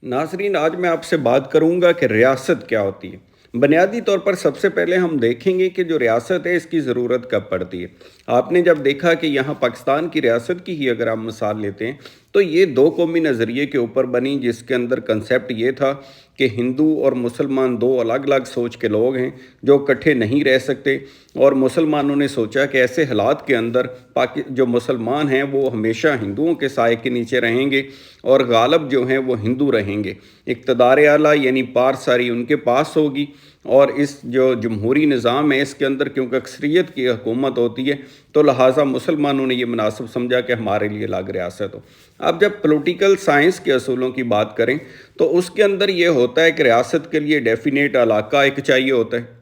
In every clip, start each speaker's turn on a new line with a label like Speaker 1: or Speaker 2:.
Speaker 1: नाज़रीन, आज मैं आपसे बात करूँगा कि रियासत क्या होती है। बुनियादी तौर पर सबसे पहले हम देखेंगे कि जो रियासत है इसकी ज़रूरत कब पड़ती है। आपने जब देखा कि यहाँ पाकिस्तान की रियासत की ही अगर आप मिसाल लेते हैं तो ये दो कौमी नज़रिए के ऊपर बनी, जिसके अंदर कंसेप्ट ये था कि हिंदू और मुसलमान दो अलग अलग सोच के लोग हैं जो इकट्ठे नहीं रह सकते। और मुसलमानों ने सोचा कि ऐसे हालात के अंदर पाकि जो मुसलमान हैं वो हमेशा हिंदुओं के साए के नीचे रहेंगे और गालब जो हैं वो हिंदू रहेंगे। इक़्तिदार आला यानी पार सारी उनके पास होगी। और इस जो जमहूरी निज़ाम है इसके अंदर क्योंकि अक्सरियत की हुकूमत होती है तो लिहाजा मुसलमानों ने ये मुनासिब समझा कि हमारे लिए अलग रियासत हो। अब जब पॉलिटिकल साइंस के असूलों की बात करें तो उसके अंदर ये होता है कि रियासत के लिए डेफिनेट इलाका एक चाहिए होता है।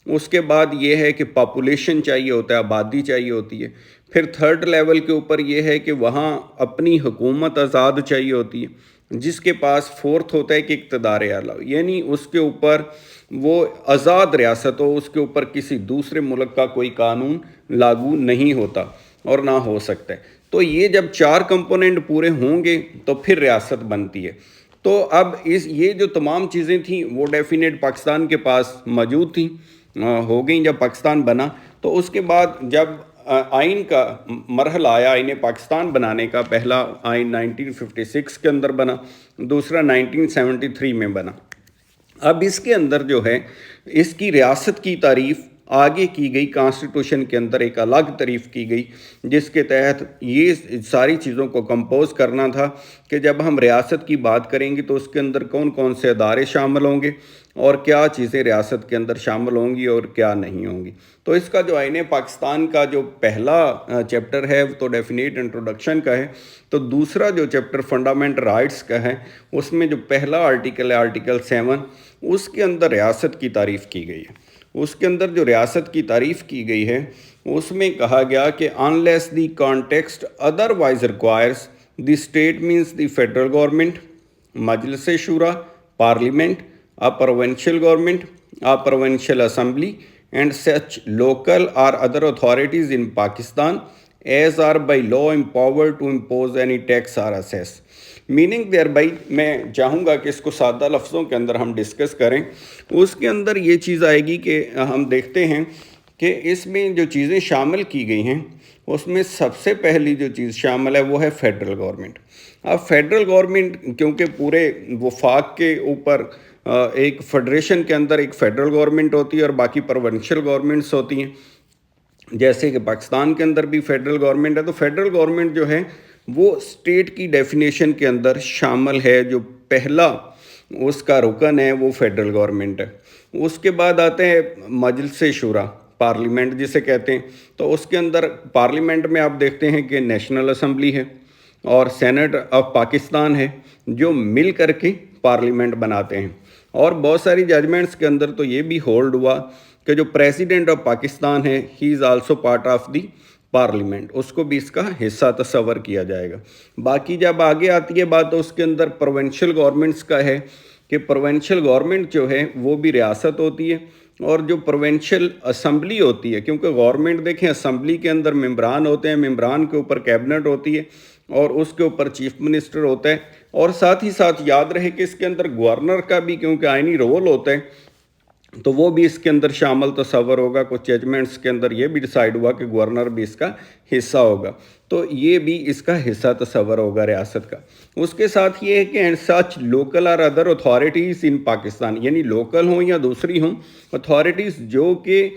Speaker 1: उसके बाद ये है कि पॉपुलेशन चाहिए होता है, आबादी चाहिए होती है। फिर थर्ड लेवल के ऊपर ये है कि वहाँ अपनी हुकूमत आज़ाद चाहिए होती है। जिसके पास फोर्थ होता है कि इक़्तिदार आला, यानी उसके ऊपर वो आज़ाद रियासत हो, उसके ऊपर किसी दूसरे मुल्क का कोई कानून लागू नहीं होता और ना हो सकता है। तो ये जब चार कंपोनेंट पूरे होंगे तो फिर रियासत बनती है। तो अब ये जो तमाम चीज़ें थीं वो डेफिनेट पाकिस्तान के पास मौजूद थीं, हो गई जब पाकिस्तान बना। तो उसके बाद जब आइन का मरहला आया, आइन पाकिस्तान बनाने का, पहला आइन 1956 के अंदर बना, दूसरा 1973 में बना। अब इसके अंदर जो है इसकी रियासत की तारीफ़ आगे की गई, कॉन्स्टिट्यूशन के अंदर एक अलग तारीफ़ की गई जिसके तहत ये सारी चीज़ों को कंपोज करना था कि जब हम रियासत की बात करेंगे तो उसके अंदर कौन कौन से अदारे शामिल होंगे और क्या चीज़ें रियासत के अंदर शामिल होंगी और क्या नहीं होंगी। तो इसका जो आइन पाकिस्तान का जो पहला चैप्टर है वो तो डेफिनेट इंट्रोडक्शन का है। तो दूसरा जो चैप्टर फंडामेंटल राइट्स का है उसमें जो पहला आर्टिकल है आर्टिकल 7, उसके अंदर रियासत की तारीफ़ की गई है। उसके अंदर जो रियासत की तारीफ़ की गई है उसमें कहा गया कि unless the context otherwise requires the state means the federal government, Majlis Shura, parliament, a provincial government, a provincial assembly, and such local or other authorities in Pakistan as are by law empowered to impose any tax or assess. Meaning thereby मैं चाहूँगा कि इसको सादा लफ्ज़ों के अंदर हम discuss करें। उसके अंदर ये चीज़ आएगी कि हम देखते हैं कि इसमें जो चीज़ें शामिल की गई हैं उसमें सबसे पहली जो चीज़ शामिल है वो है फेडरल गवर्नमेंट। अब फेडरल गवर्नमेंट क्योंकि पूरे वफाक के ऊपर एक फेडरेशन के अंदर एक फेडरल गवर्नमेंट होती है और बाकी प्रोविंशियल गवर्नमेंट्स होती हैं, जैसे कि पाकिस्तान के अंदर भी फेडरल गवर्नमेंट है। तो फेडरल गवर्नमेंट जो है वो स्टेट की डेफिनेशन के अंदर शामिल है। जो पहला उसका रुकन है वो फेडरल गवर्नमेंट है। उसके बाद आते हैं मजलिस शूरा, पार्लियामेंट जिसे कहते हैं। तो उसके अंदर पार्लियामेंट में आप देखते हैं कि नेशनल असम्बली है और सेनेट ऑफ पाकिस्तान है जो मिल करके पार्लियामेंट बनाते हैं। और बहुत सारी जजमेंट्स के अंदर तो ये भी होल्ड हुआ कि जो प्रेसिडेंट ऑफ पाकिस्तान है he is also part of the parliament, उसको भी इसका हिस्सा तस्वर किया जाएगा। बाकी जब आगे आती है बात तो उसके अंदर प्रोविंशियल गवर्नमेंट्स का है कि प्रोविंशियल गवर्नमेंट जो है वो भी रियासत होती है। और जो प्रोविंशियल असम्बली होती है, क्योंकि गवर्नमेंट देखें असम्बली के अंदर मेम्बरान होते हैं, मेम्बरान के ऊपर कैबिनेट होती है और उसके ऊपर चीफ मिनिस्टर होता है। और साथ ही साथ याद रहे कि इसके अंदर गवर्नर का भी क्योंकि आइनी रोल होता है तो वो भी इसके अंदर शामिल तस्वर होगा। कुछ जजमेंट्स के अंदर ये भी डिसाइड हुआ कि गवर्नर भी इसका हिस्सा होगा, तो ये भी इसका हिस्सा तस्वर होगा रियासत का। उसके साथ ये है कि एंड सच लोकल और अदर अथॉरिटीज़ इन पाकिस्तान, यानी लोकल हों या दूसरी हों अथॉरिटीज़ जो कि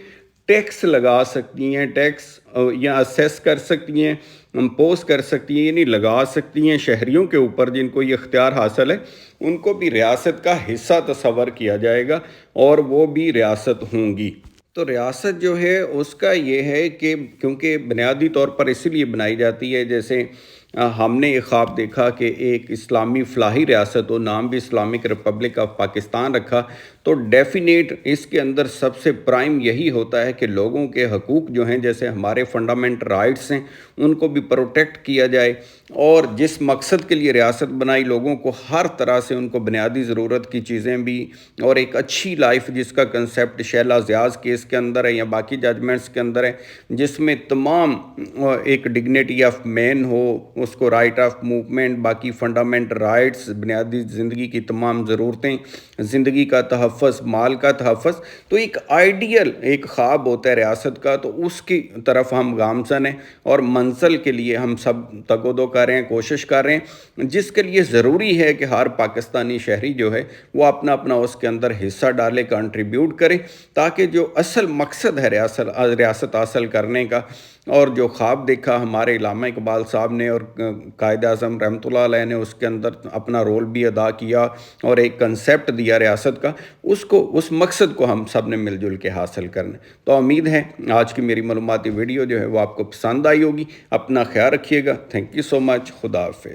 Speaker 1: टैक्स लगा सकती हैं, टैक्स या असेस कर सकती हैं, इम्पोज कर सकती हैं, यानी लगा सकती हैं शहरियों के ऊपर जिनको ये इख्तियार हासिल है, उनको भी रियासत का हिस्सा तस्वर किया जाएगा और वो भी रियासत होंगी। तो रियासत जो है उसका ये है कि क्योंकि बुनियादी तौर पर इसीलिए बनाई जाती है, जैसे हमने ये ख्वाब देखा कि एक इस्लामी फ़लाही रियासत हो, नाम भी इस्लामिक रिपब्लिक ऑफ पाकिस्तान रखा, तो डेफिनेट इसके अंदर सबसे प्राइम यही होता है कि लोगों के हकूक़ जो हैं, जैसे हमारे फंडामेंटल राइट्स हैं, उनको भी प्रोटेक्ट किया जाए। और जिस मकसद के लिए रियासत बनाई, लोगों को हर तरह से उनको बुनियादी ज़रूरत की चीज़ें भी और एक अच्छी लाइफ जिसका कंसेप्ट शैला ज़ियाज़ केस के अंदर है या बाकी जजमेंट्स के अंदर है, जिसमें तमाम एक डिग्निटी ऑफ मैन हो, उसको राइट ऑफ मूवमेंट, बाकी फंडामेंटल राइट्स, बुनियादी ज़िंदगी की तमाम ज़रूरतें, ज़िंदगी का तहफ़्फ़ुज़, माल का तहफ़्फ़ुज़, तो एक आइडियल एक ख्वाब होता है रियासत का। तो उसकी तरफ हम गामज़न हैं और मंज़िल के लिए हम सब तगोदो कर रहे हैं, कोशिश कर रहे हैं, जिसके लिए ज़रूरी है कि हर पाकिस्तानी शहरी जो है वो अपना अपना उसके अंदर हिस्सा डाले, कंट्रीब्यूट करे, ताकि जो असल मकसद है रियासत हासिल करने का और जो ख्वाब देखा हमारे इल्लामा इकबाल साहब ने और कायद आज़म रहमतुल्लाह अलैह ने, उसके अंदर अपना रोल भी अदा किया और एक कंसेप्ट दिया रियासत का, उसको उस मकसद को हम सब ने मिलजुल के हासिल करना। तो उम्मीद है आज की मेरी मालूमाती वीडियो जो है वो आपको पसंद आई होगी। अपना ख्याल रखिएगा। Thank you so much. खुदा हाफिज़।